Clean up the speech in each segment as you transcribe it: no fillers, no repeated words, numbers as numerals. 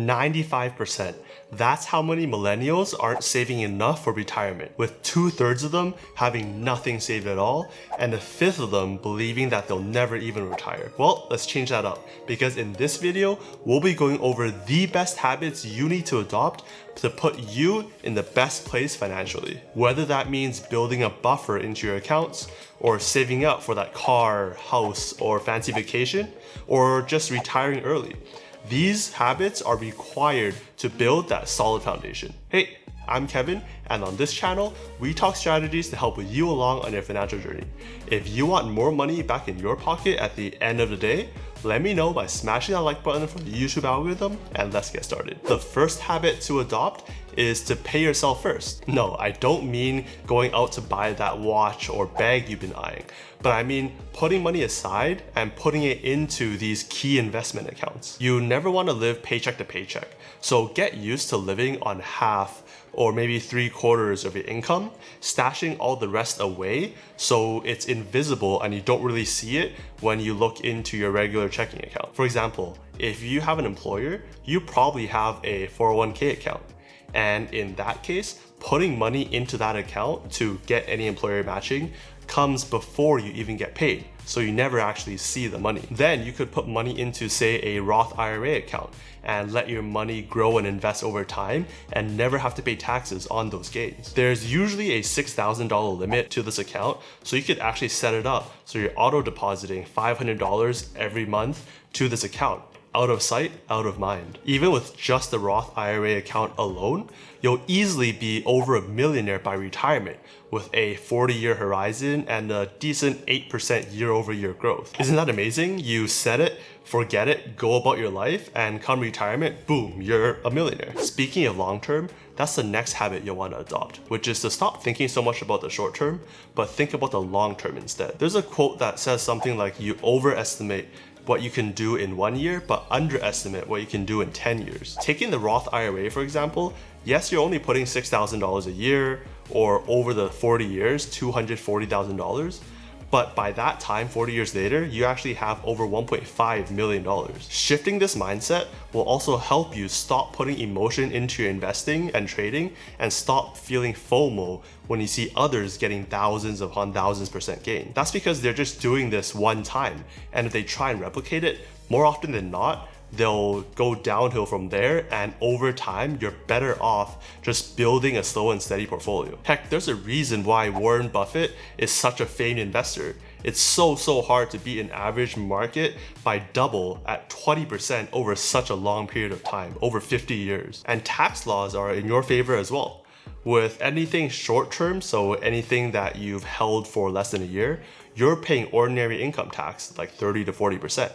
95%. That's how many millennials aren't saving enough for retirement, with 2/3 of them having nothing saved at all, and a fifth of them believing that they'll never even retire. Well, let's change that up, because in this video, we'll be going over the best habits you need to adopt to put you in the best place financially. Whether that means building a buffer into your accounts, or saving up for that car, house, or fancy vacation, or just retiring early. These habits are required to build that solid foundation. Hey, I'm Kevin, and on this channel, we talk strategies to help you along on your financial journey. If you want more money back in your pocket at the end of the day, let me know by smashing that like button for the YouTube algorithm, and let's get started. The first habit to adopt is to pay yourself first. No, I don't mean going out to buy that watch or bag you've been eyeing, but I mean putting money aside and putting it into these key investment accounts. You never want to live paycheck to paycheck, so get used to living on half or maybe 3/4 of your income, stashing all the rest away so it's invisible and you don't really see it when you look into your regular checking account. For example, if you have an employer, you probably have a 401k account. And in that case, putting money into that account to get any employer matching comes before you even get paid, so you never actually see the money. Then you could put money into, say, a Roth IRA account and let your money grow and invest over time and never have to pay taxes on those gains. There's usually a $6,000 limit to this account, so you could actually set it up so you're auto depositing $500 every month to this account. Out of sight, out of mind. Even with just the Roth IRA account alone, you'll easily be over a millionaire by retirement with a 40-year horizon and a decent 8% year-over-year growth. Isn't that amazing? You set it, forget it, go about your life, and come retirement, boom, you're a millionaire. Speaking of long-term, that's the next habit you'll want to adopt, which is to stop thinking so much about the short term, but think about the long term instead. There's a quote that says something like, you overestimate what you can do in 1 year, but underestimate what you can do in 10 years. Taking the Roth IRA, for example, yes, you're only putting $6,000 a year, or over the 40 years, $240,000. But by that time, 40 years later, you actually have over $1.5 million. Shifting this mindset will also help you stop putting emotion into your investing and trading and stop feeling FOMO when you see others getting thousands upon thousands % gain. That's because they're just doing this one time, and if they try and replicate it, more often than not, they'll go downhill from there, and over time, you're better off just building a slow and steady portfolio. Heck, there's a reason why Warren Buffett is such a famed investor. It's so hard to beat an average market by double at 20% over such a long period of time, over 50 years. And tax laws are in your favor as well. With anything short term, so anything that you've held for less than a year, you're paying ordinary income tax, like 30 to 40%.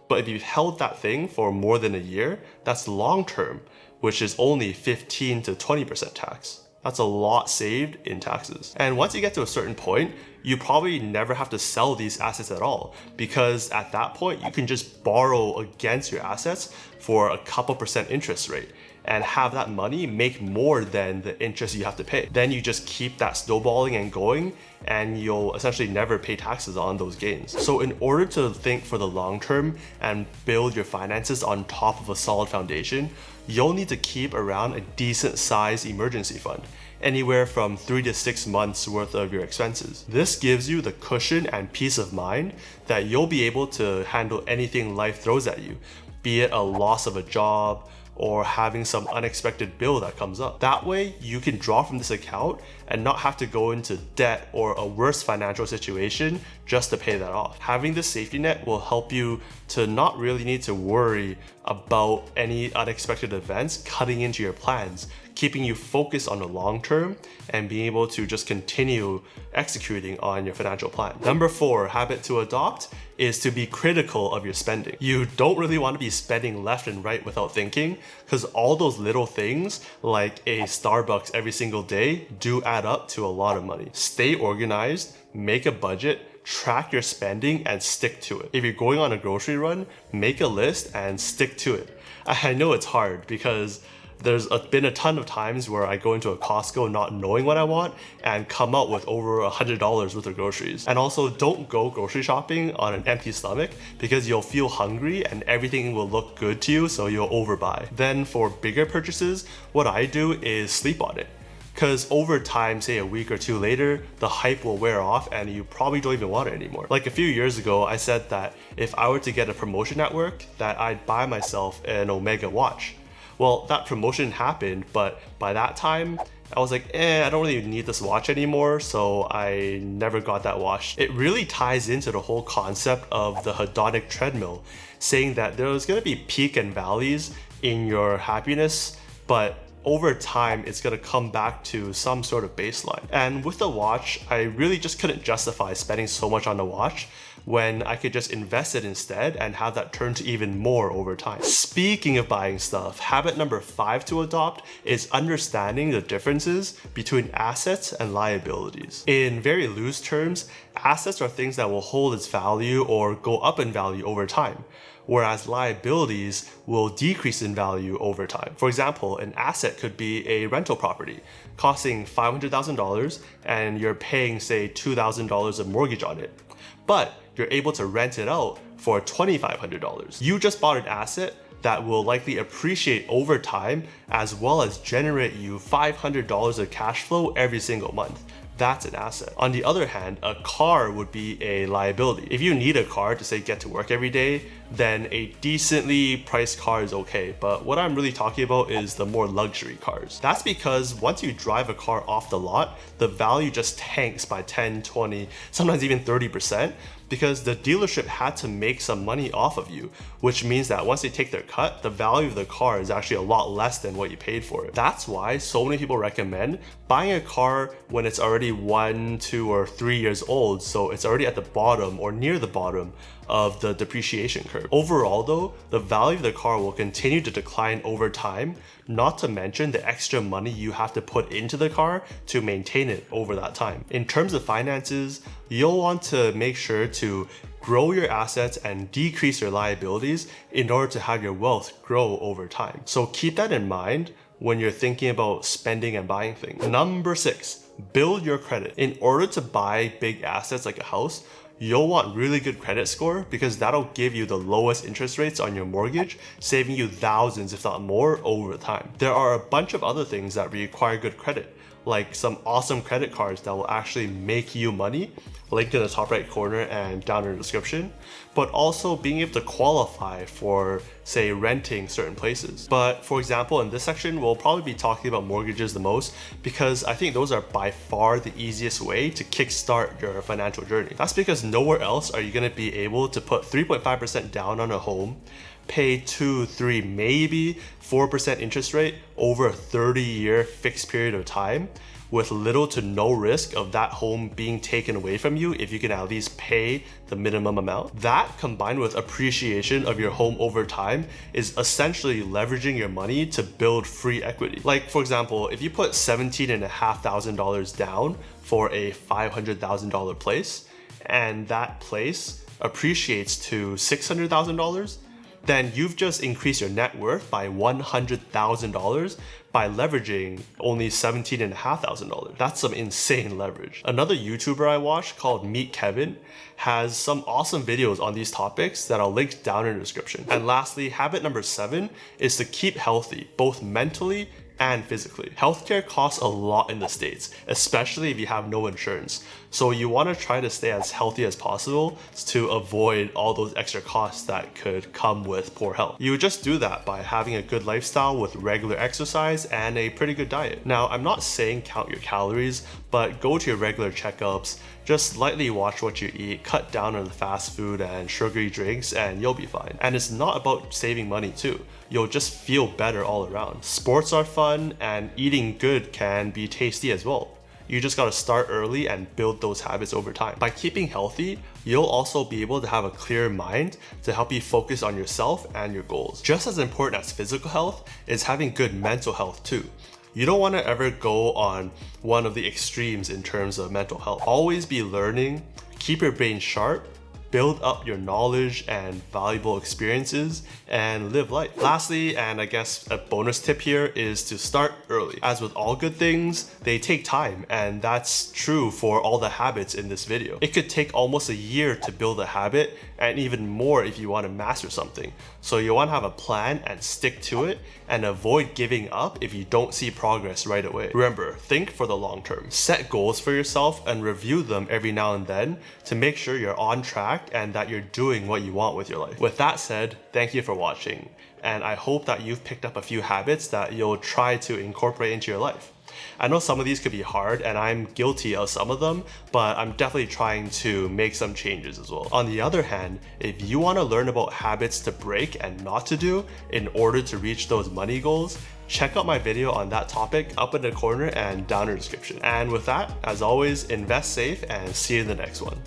But if you've held that thing for more than a year, that's long term, which is only 15 to 20% tax. That's a lot saved in taxes. And once you get to a certain point, you probably never have to sell these assets at all, because at that point, you can just borrow against your assets for a couple % interest rate and have that money make more than the interest you have to pay. Then you just keep that snowballing and going, and you'll essentially never pay taxes on those gains. So in order to think for the long term and build your finances on top of a solid foundation, you'll need to keep around a decent sized emergency fund, anywhere from 3 to 6 months worth of your expenses. This gives you the cushion and peace of mind that you'll be able to handle anything life throws at you, be it a loss of a job, or having some unexpected bill that comes up. That way, you can draw from this account and not have to go into debt or a worse financial situation just to pay that off. Having this safety net will help you to not really need to worry about any unexpected events cutting into your plans, keeping you focused on the long term and being able to just continue executing on your financial plan. Number 4 habit to adopt is to be critical of your spending. You don't really want to be spending left and right without thinking, because all those little things like a Starbucks every single day do add up to a lot of money. Stay organized, make a budget, track your spending, and stick to it. If you're going on a grocery run, make a list and stick to it. I know it's hard because There's been a ton of times where I go into a Costco not knowing what I want and come out with over $100 worth of groceries. And also, don't go grocery shopping on an empty stomach because you'll feel hungry and everything will look good to you, so you'll overbuy. Then for bigger purchases, what I do is sleep on it. Because over time, say a week or two later, the hype will wear off and you probably don't even want it anymore. Like a few years ago, I said that if I were to get a promotion at work, that I'd buy myself an Omega watch. Well, that promotion happened, but by that time, I was like, I don't really need this watch anymore, so I never got that watch. It really ties into the whole concept of the hedonic treadmill, saying that there's gonna be peak and valleys in your happiness, but over time, it's gonna come back to some sort of baseline. And with the watch, I really just couldn't justify spending so much on the watch when I could just invest it instead and have that turn to even more over time. Speaking of buying stuff, habit number 5 to adopt is understanding the differences between assets and liabilities. In very loose terms, assets are things that will hold its value or go up in value over time, whereas liabilities will decrease in value over time. For example, an asset could be a rental property costing $500,000 and you're paying, say, $2,000 of mortgage on it, but you're able to rent it out for $2,500. You just bought an asset that will likely appreciate over time as well as generate you $500 of cash flow every single month. That's an asset. On the other hand, a car would be a liability. If you need a car to, say, get to work every day, then a decently priced car is okay. But what I'm really talking about is the more luxury cars. That's because once you drive a car off the lot, the value just tanks by 10, 20, sometimes even 30%, because the dealership had to make some money off of you, which means that once they take their cut, the value of the car is actually a lot less than what you paid for it. That's why so many people recommend buying a car when it's already 1, 2, or 3 years old, so it's already at the bottom or near the bottom of the depreciation curve. Overall though, the value of the car will continue to decline over time, not to mention the extra money you have to put into the car to maintain it over that time. In terms of finances, you'll want to make sure to grow your assets and decrease your liabilities in order to have your wealth grow over time. So keep that in mind when you're thinking about spending and buying things. Number 6, build your credit. In order to buy big assets like a house, you'll want really good credit score because that'll give you the lowest interest rates on your mortgage, saving you thousands if not more over time. There are a bunch of other things that require good credit, like some awesome credit cards that will actually make you money, linked in the top right corner and down in the description, but also being able to qualify for, say, renting certain places. But for example, in this section, we'll probably be talking about mortgages the most because I think those are by far the easiest way to kickstart your financial journey. That's because nowhere else are you gonna be able to put 3.5% down on a home, pay 2, 3, maybe 4% interest rate over a 30-year fixed period of time with little to no risk of that home being taken away from you if you can at least pay the minimum amount. That, combined with appreciation of your home over time, is essentially leveraging your money to build free equity. Like for example, if you put $17,500 down for a $500,000 place, and that place appreciates to $600,000, then you've just increased your net worth by $100,000 by leveraging only $17,500. That's some insane leverage. Another YouTuber I watch called Meet Kevin has some awesome videos on these topics that I'll link down in the description. And lastly, habit number 7 is to keep healthy, both mentally and physically. Healthcare costs a lot in the States, especially if you have no insurance. So you want to try to stay as healthy as possible to avoid all those extra costs that could come with poor health. You would just do that by having a good lifestyle with regular exercise and a pretty good diet. Now, I'm not saying count your calories, but go to your regular checkups, just lightly watch what you eat, cut down on the fast food and sugary drinks, and you'll be fine. And it's not about saving money too. You'll just feel better all around. Sports are fun and eating good can be tasty as well. You just gotta start early and build those habits over time. By keeping healthy, you'll also be able to have a clear mind to help you focus on yourself and your goals. Just as important as physical health is having good mental health too. You don't want to ever go on one of the extremes in terms of mental health. Always be learning, keep your brain sharp, build up your knowledge and valuable experiences, and live life. Lastly, and I guess a bonus tip here, is to start early. As with all good things, they take time, and that's true for all the habits in this video. It could take almost a year to build a habit, and even more if you want to master something. So you want to have a plan and stick to it, and avoid giving up if you don't see progress right away. Remember, think for the long term. Set goals for yourself and review them every now and then to make sure you're on track and that you're doing what you want with your life. With that said, thank you for watching, and I hope that you've picked up a few habits that you'll try to incorporate into your life. I know some of these could be hard, and I'm guilty of some of them, but I'm definitely trying to make some changes as well. On the other hand, if you want to learn about habits to break and not to do in order to reach those money goals, check out my video on that topic up in the corner and down in the description. And with that, as always, invest safe and see you in the next one.